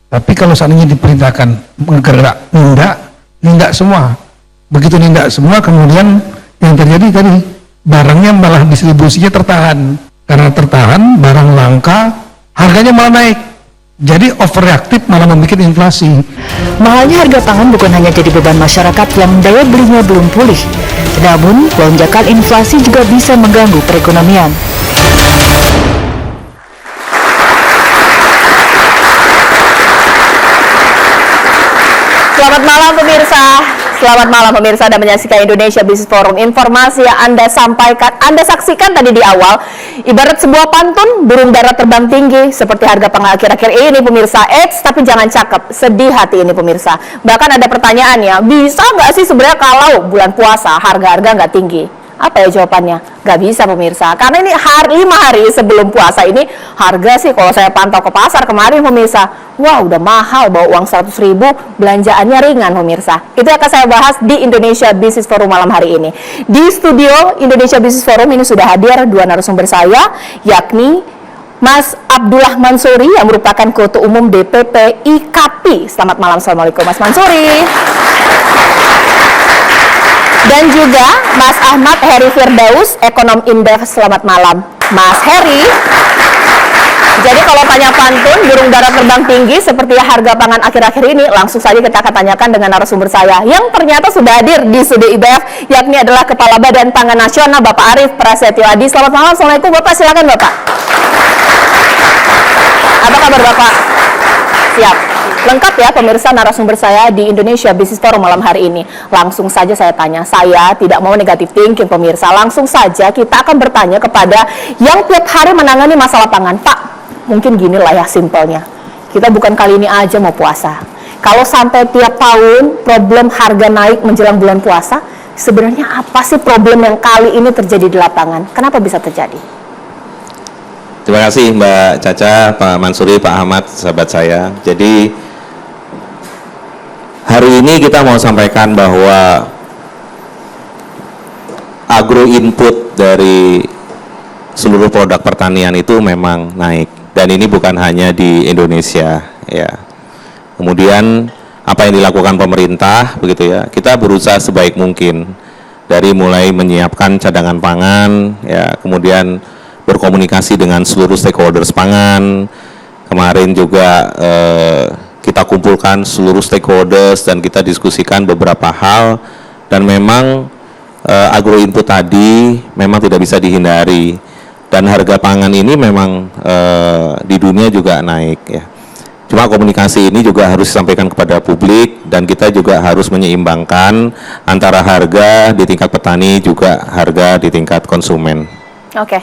Tapi kalau seandainya diperintahkan bergerak, nindak semua. Begitu nindak semua, kemudian yang terjadi tadi, barangnya malah distribusinya tertahan. Karena tertahan, barang langka, harganya malah naik. Jadi overreaktif malah membuat inflasi. Mahalnya harga pangan bukan hanya jadi beban masyarakat yang daya belinya belum pulih, namun lonjakan inflasi juga bisa mengganggu perekonomian. Selamat malam pemirsa. Selamat malam pemirsa, Anda menyaksikan Indonesia Business Forum. Informasi yang Anda saksikan tadi di awal, ibarat sebuah pantun burung dara terbang tinggi seperti harga pangan akhir-akhir ini pemirsa. Tapi jangan cakep, sedih hati ini pemirsa. Bahkan ada pertanyaannya, bisa nggak sih sebenarnya kalau bulan puasa harga-harga nggak tinggi? Apa ya jawabannya? Nggak bisa pemirsa, karena ini 5 hari sebelum puasa ini harga sih kalau saya pantau ke pasar kemarin pemirsa, wah udah mahal, bawa uang 100.000, belanjaannya ringan pemirsa. Itu akan saya bahas di Indonesia Business Forum malam hari ini. Di studio Indonesia Business Forum ini sudah hadir 2 narasumber saya, yakni Mas Abdullah Mansuri yang merupakan Ketua Umum DPP IKAPI. Selamat malam, Assalamualaikum Mas Mansuri. Dan juga Mas Ahmad Heri Firdaus, Ekonom Indef. Selamat malam, Mas Heri. Jadi kalau tanya pantun, burung dara terbang tinggi seperti harga pangan akhir-akhir ini, langsung saja kita akan tanyakan dengan narasumber saya yang ternyata sudah hadir di studio IBF, yakni adalah Kepala Badan Pangan Nasional, Bapak Arief Prasetyo Adi. Selamat malam, Assalamualaikum Bapak, silakan Bapak. Apa kabar Bapak? Siap. Lengkap ya pemirsa narasumber saya di Indonesia Business Forum malam hari ini. Langsung saja saya tanya, saya tidak mau negatif thinking pemirsa. Langsung saja kita akan bertanya kepada yang tiap hari menangani masalah pangan. Pak, mungkin gini lah ya simpelnya. Kita bukan kali ini aja mau puasa. Kalau sampai tiap tahun problem harga naik menjelang bulan puasa, sebenarnya apa sih problem yang kali ini terjadi di lapangan? Kenapa bisa terjadi? Terima kasih Mbak Caca, Pak Mansuri, Pak Ahmad, sahabat saya. Jadi hari ini kita mau sampaikan bahwa agro input dari seluruh produk pertanian itu memang naik, dan ini bukan hanya di Indonesia ya. Kemudian apa yang dilakukan pemerintah begitu ya, kita berusaha sebaik mungkin dari mulai menyiapkan cadangan pangan ya, kemudian berkomunikasi dengan seluruh stakeholders pangan. Kemarin juga kita kumpulkan seluruh stakeholders dan kita diskusikan beberapa hal, dan memang agro input tadi memang tidak bisa dihindari, dan harga pangan ini memang di dunia juga naik ya. Cuma komunikasi ini juga harus disampaikan kepada publik, dan kita juga harus menyeimbangkan antara harga di tingkat petani juga harga di tingkat konsumen. Oke,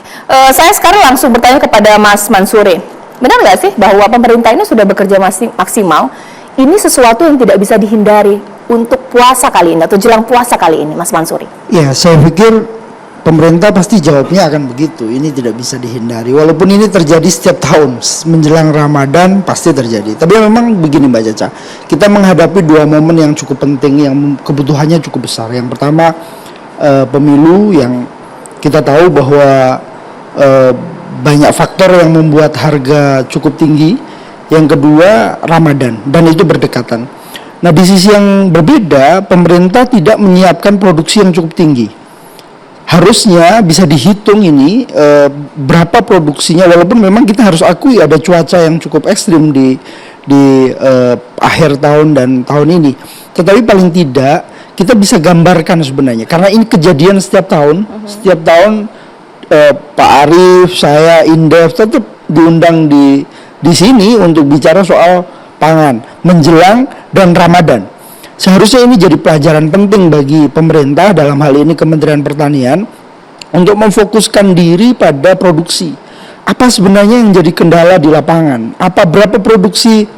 saya sekarang langsung bertanya kepada Mas Mansuri. Benar nggak sih bahwa pemerintah ini sudah bekerja maksimal? Ini sesuatu yang tidak bisa dihindari untuk puasa kali ini atau jelang puasa kali ini, Mas Mansuri? Ya, saya pikir pemerintah pasti jawabnya akan begitu. Ini tidak bisa dihindari. Walaupun ini terjadi setiap tahun menjelang Ramadan pasti terjadi. Tapi memang begini Mbak Caca, kita menghadapi 2 momen yang cukup penting yang kebutuhannya cukup besar. Yang pertama pemilu yang kita tahu bahwa banyak faktor yang membuat harga cukup tinggi. Yang kedua Ramadan, dan itu berdekatan. Nah, di sisi yang berbeda, pemerintah tidak menyiapkan produksi yang cukup tinggi. Harusnya bisa dihitung ini berapa produksinya, walaupun memang kita harus akui ada cuaca yang cukup ekstrim di akhir tahun dan tahun ini. Tetapi paling tidak kita bisa gambarkan sebenarnya, karena ini kejadian setiap tahun. Setiap tahun Pak Arief, saya, Indef tetap diundang di sini untuk bicara soal pangan menjelang dan Ramadan. Seharusnya ini jadi pelajaran penting bagi pemerintah, dalam hal ini Kementerian Pertanian, untuk memfokuskan diri pada produksi. Apa sebenarnya yang jadi kendala di lapangan? Berapa produksi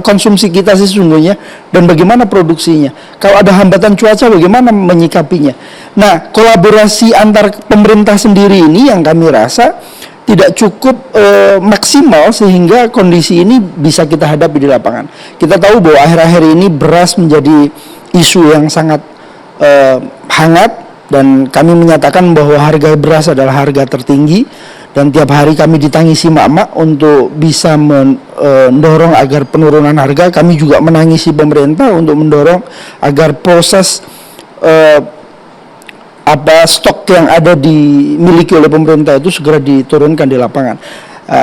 konsumsi kita sesungguhnya, dan bagaimana produksinya? Kalau ada hambatan cuaca, bagaimana menyikapinya? Nah, kolaborasi antar pemerintah sendiri ini yang kami rasa tidak cukup maksimal sehingga kondisi ini bisa kita hadapi di lapangan. Kita tahu bahwa akhir-akhir ini beras menjadi isu yang sangat hangat, dan kami menyatakan bahwa harga beras adalah harga tertinggi. Dan tiap hari kami ditangisi mak-mak untuk bisa mendorong agar penurunan harga. Kami juga menangisi pemerintah untuk mendorong agar proses stok yang ada dimiliki oleh pemerintah itu segera diturunkan di lapangan.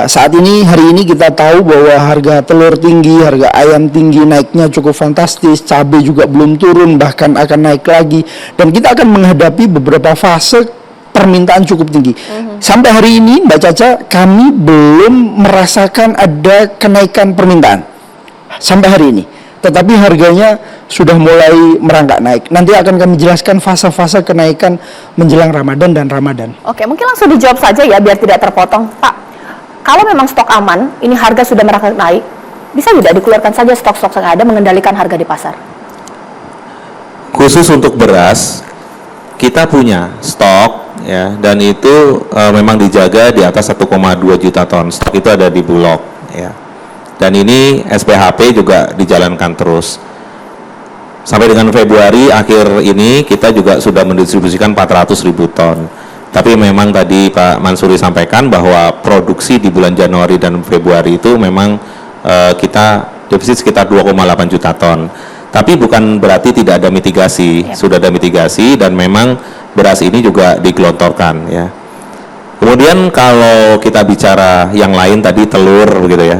Saat ini, hari ini kita tahu bahwa harga telur tinggi, harga ayam tinggi, naiknya cukup fantastis, cabai juga belum turun, bahkan akan naik lagi, dan kita akan menghadapi beberapa fase permintaan cukup tinggi. Sampai hari ini, Mbak Caca, kami belum merasakan ada kenaikan permintaan sampai hari ini, tetapi harganya sudah mulai merangkak naik. Nanti akan kami jelaskan fase-fase kenaikan menjelang Ramadan dan Ramadan. Oke, mungkin langsung dijawab saja ya biar tidak terpotong, Pak. Kalau memang stok aman, ini harga sudah merangkak naik, bisa tidak dikeluarkan saja stok-stok yang ada mengendalikan harga di pasar? Khusus untuk beras, kita punya stok ya, dan itu memang dijaga di atas 1,2 juta ton. Stok itu ada di Bulog ya. Dan ini SPHP juga dijalankan terus. Sampai dengan Februari akhir ini kita juga sudah mendistribusikan 400.000 ton. Tapi memang tadi Pak Mansuri sampaikan bahwa produksi di bulan Januari dan Februari itu memang kita defisit sekitar 2,8 juta ton. Tapi bukan berarti tidak ada mitigasi, sudah ada mitigasi dan memang beras ini juga digelontorkan ya. Kemudian kalau kita bicara yang lain tadi telur begitu ya.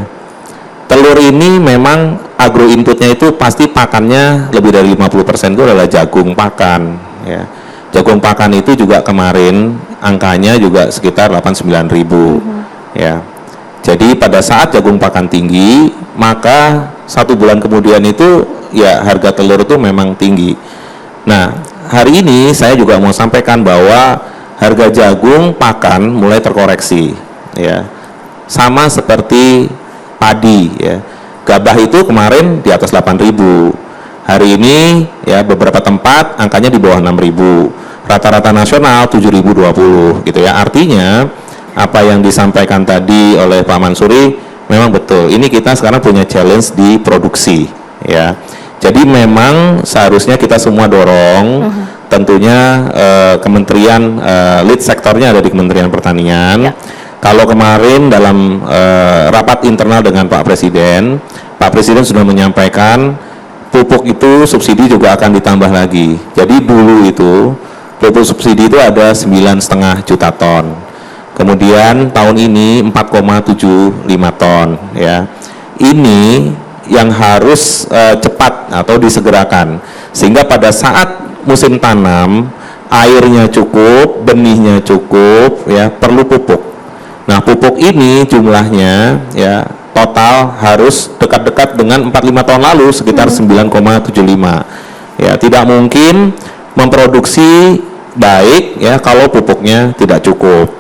Telur ini memang agro inputnya itu pasti pakannya lebih dari 50% itu adalah jagung pakan ya. Jagung pakan itu juga kemarin angkanya juga sekitar 89.000 ya. Jadi pada saat jagung pakan tinggi, maka 1 bulan kemudian itu ya harga telur itu memang tinggi. Nah, hari ini saya juga mau sampaikan bahwa harga jagung pakan mulai terkoreksi ya. Sama seperti padi ya. Gabah itu kemarin di atas 8.000. Hari ini ya beberapa tempat angkanya di bawah 6.000. Rata-rata nasional 7.020 gitu ya. Artinya apa yang disampaikan tadi oleh Pak Mansuri memang betul. Ini kita sekarang punya challenge di produksi ya. Jadi memang seharusnya kita semua dorong tentunya kementerian lead sektornya ada di Kementerian Pertanian. Kalau kemarin dalam rapat internal dengan Pak Presiden sudah menyampaikan pupuk itu subsidi juga akan ditambah lagi. Jadi dulu itu pupuk subsidi itu ada 9,5 juta ton. Kemudian tahun ini 4,75 ton ya. Ini yang harus cepat atau disegerakan sehingga pada saat musim tanam airnya cukup, benihnya cukup ya, perlu pupuk. Nah, pupuk ini jumlahnya ya total harus dekat-dekat dengan 45 tahun lalu sekitar 9,75. Ya, tidak mungkin memproduksi baik ya kalau pupuknya tidak cukup.